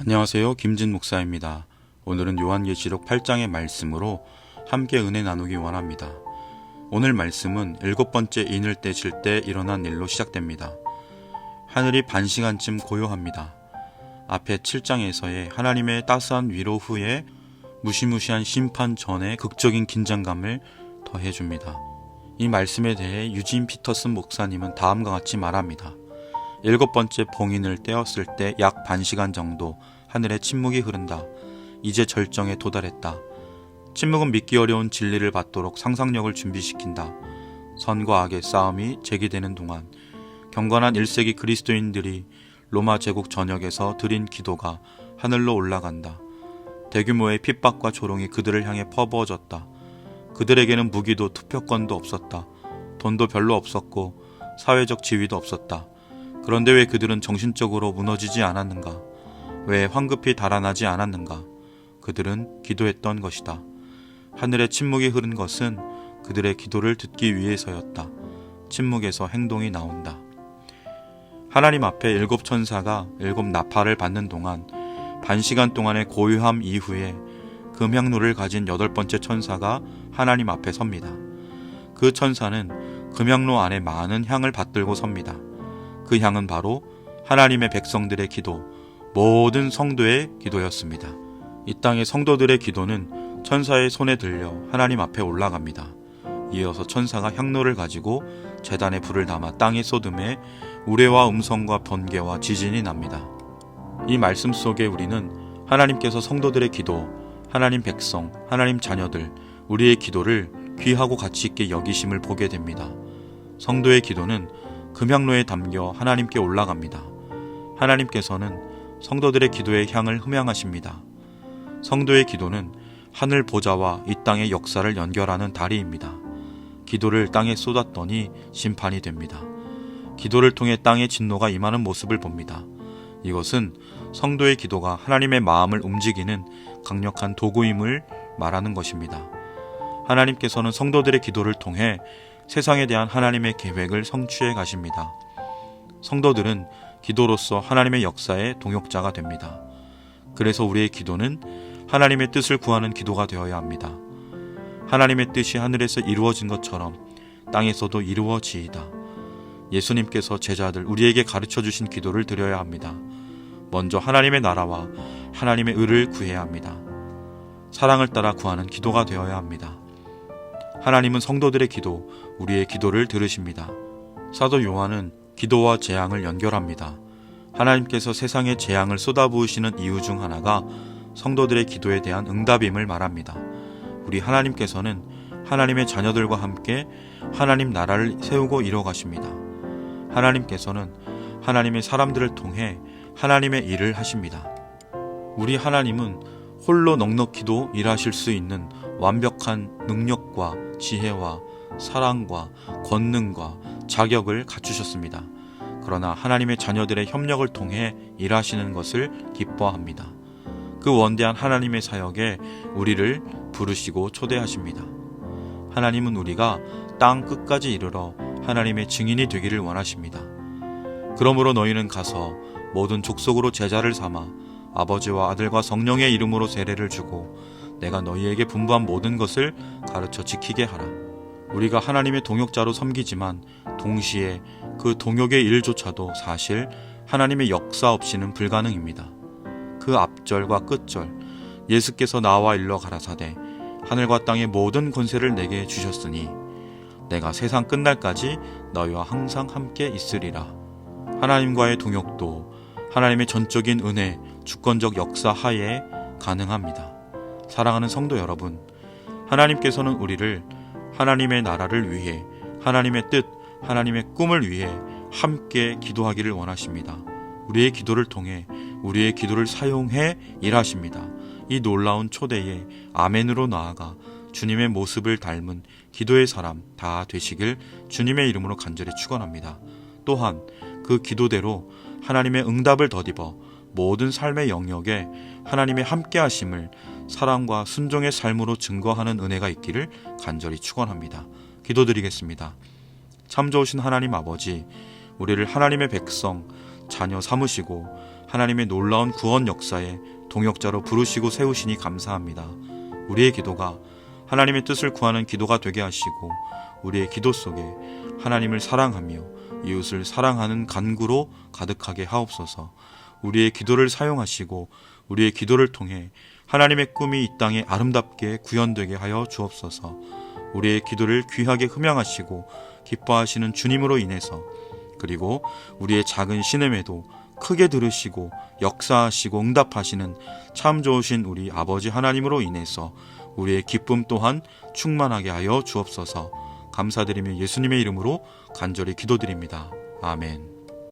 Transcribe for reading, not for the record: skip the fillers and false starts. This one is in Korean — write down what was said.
안녕하세요. 김진 목사입니다. 오늘은 요한계시록 8장의 말씀으로 함께 은혜 나누기 원합니다. 오늘 말씀은 7번째 인을 떼실 때 일어난 일로 시작됩니다. 하늘이 반시간쯤 고요합니다. 앞에 7장에서의 하나님의 따스한 위로 후에 무시무시한 심판 전에 극적인 긴장감을 더해줍니다. 이 말씀에 대해 유진 피터슨 목사님은 다음과 같이 말합니다. 7번째 봉인을 떼었을 때 약 반시간 정도 하늘에 침묵이 흐른다. 이제 절정에 도달했다. 침묵은 믿기 어려운 진리를 받도록 상상력을 준비시킨다. 선과 악의 싸움이 제기되는 동안 경건한 1세기 그리스도인들이 로마 제국 전역에서 드린 기도가 하늘로 올라간다. 대규모의 핍박과 조롱이 그들을 향해 퍼부어졌다. 그들에게는 무기도 투표권도 없었다. 돈도 별로 없었고 사회적 지위도 없었다. 그런데 왜 그들은 정신적으로 무너지지 않았는가? 왜 황급히 달아나지 않았는가? 그들은 기도했던 것이다. 하늘에 침묵이 흐른 것은 그들의 기도를 듣기 위해서였다. 침묵에서 행동이 나온다. 하나님 앞에 7 천사가 7 나팔을 받는 동안 반시간 동안의 고요함 이후에 금향로를 가진 8번째 천사가 하나님 앞에 섭니다. 그 천사는 금향로 안에 많은 향을 받들고 섭니다. 그 향은 바로 하나님의 백성들의 기도, 모든 성도의 기도였습니다. 이 땅의 성도들의 기도는 천사의 손에 들려 하나님 앞에 올라갑니다. 이어서 천사가 향로를 가지고 제단에 불을 담아 땅에 쏟음에 우레와 음성과 번개와 지진이 납니다. 이 말씀 속에 우리는 하나님께서 성도들의 기도, 하나님 백성, 하나님 자녀들, 우리의 기도를 귀하고 가치 있게 여기심을 보게 됩니다. 성도의 기도는 금향로에 담겨 하나님께 올라갑니다. 하나님께서는 성도들의 기도의 향을 흠양하십니다. 성도의 기도는 하늘 보좌와 이 땅의 역사를 연결하는 다리입니다. 기도를 땅에 쏟았더니 심판이 됩니다. 기도를 통해 땅의 진노가 임하는 모습을 봅니다. 이것은 성도의 기도가 하나님의 마음을 움직이는 강력한 도구임을 말하는 것입니다. 하나님께서는 성도들의 기도를 통해 세상에 대한 하나님의 계획을 성취해 가십니다. 성도들은 기도로서 하나님의 역사의 동역자가 됩니다. 그래서 우리의 기도는 하나님의 뜻을 구하는 기도가 되어야 합니다. 하나님의 뜻이 하늘에서 이루어진 것처럼 땅에서도 이루어지이다. 예수님께서 제자들 우리에게 가르쳐 주신 기도를 드려야 합니다. 먼저 하나님의 나라와 하나님의 의를 구해야 합니다. 사랑을 따라 구하는 기도가 되어야 합니다. 하나님은 성도들의 기도, 우리의 기도를 들으십니다. 사도 요한은 기도와 재앙을 연결합니다. 하나님께서 세상에 재앙을 쏟아부으시는 이유 중 하나가 성도들의 기도에 대한 응답임을 말합니다. 우리 하나님께서는 하나님의 자녀들과 함께 하나님 나라를 세우고 이뤄가십니다. 하나님께서는 하나님의 사람들을 통해 하나님의 일을 하십니다. 우리 하나님은 홀로 넉넉히도 일하실 수 있는 완벽한 능력과 지혜와 사랑과 권능과 자격을 갖추셨습니다. 그러나 하나님의 자녀들의 협력을 통해 일하시는 것을 기뻐합니다. 그 원대한 하나님의 사역에 우리를 부르시고 초대하십니다. 하나님은 우리가 땅 끝까지 이르러 하나님의 증인이 되기를 원하십니다. 그러므로 너희는 가서 모든 족속으로 제자를 삼아 아버지와 아들과 성령의 이름으로 세례를 주고 내가 너희에게 분부한 모든 것을 가르쳐 지키게 하라. 우리가 하나님의 동역자로 섬기지만 동시에 그 동역의 일조차도 사실 하나님의 역사 없이는 불가능입니다. 그 앞절과 끝절 예수께서 나와 일러 가라사대 하늘과 땅의 모든 권세를 내게 주셨으니 내가 세상 끝날까지 너희와 항상 함께 있으리라. 하나님과의 동역도 하나님의 전적인 은혜, 주권적 역사 하에 가능합니다. 사랑하는 성도 여러분, 하나님께서는 우리를 하나님의 나라를 위해, 하나님의 뜻, 하나님의 꿈을 위해 함께 기도하기를 원하십니다. 우리의 기도를 통해 우리의 기도를 사용해 일하십니다. 이 놀라운 초대에 아멘으로 나아가 주님의 모습을 닮은 기도의 사람 다 되시길 주님의 이름으로 간절히 축원합니다. 또한 그 기도대로 하나님의 응답을 덧입어 모든 삶의 영역에 하나님의 함께하심을 사랑과 순종의 삶으로 증거하는 은혜가 있기를 간절히 축원합니다. 기도드리겠습니다. 참 좋으신 하나님 아버지, 우리를 하나님의 백성, 자녀 삼으시고 하나님의 놀라운 구원 역사에 동역자로 부르시고 세우시니 감사합니다. 우리의 기도가 하나님의 뜻을 구하는 기도가 되게 하시고 우리의 기도 속에 하나님을 사랑하며 이웃을 사랑하는 간구로 가득하게 하옵소서. 우리의 기도를 사용하시고 우리의 기도를 통해 하나님의 꿈이 이 땅에 아름답게 구현되게 하여 주옵소서. 우리의 기도를 귀하게 흠양하시고 기뻐하시는 주님으로 인해서, 그리고 우리의 작은 신음에도 크게 들으시고 역사하시고 응답하시는 참 좋으신 우리 아버지 하나님으로 인해서 우리의 기쁨 또한 충만하게 하여 주옵소서. 감사드리며 예수님의 이름으로 간절히 기도드립니다. 아멘.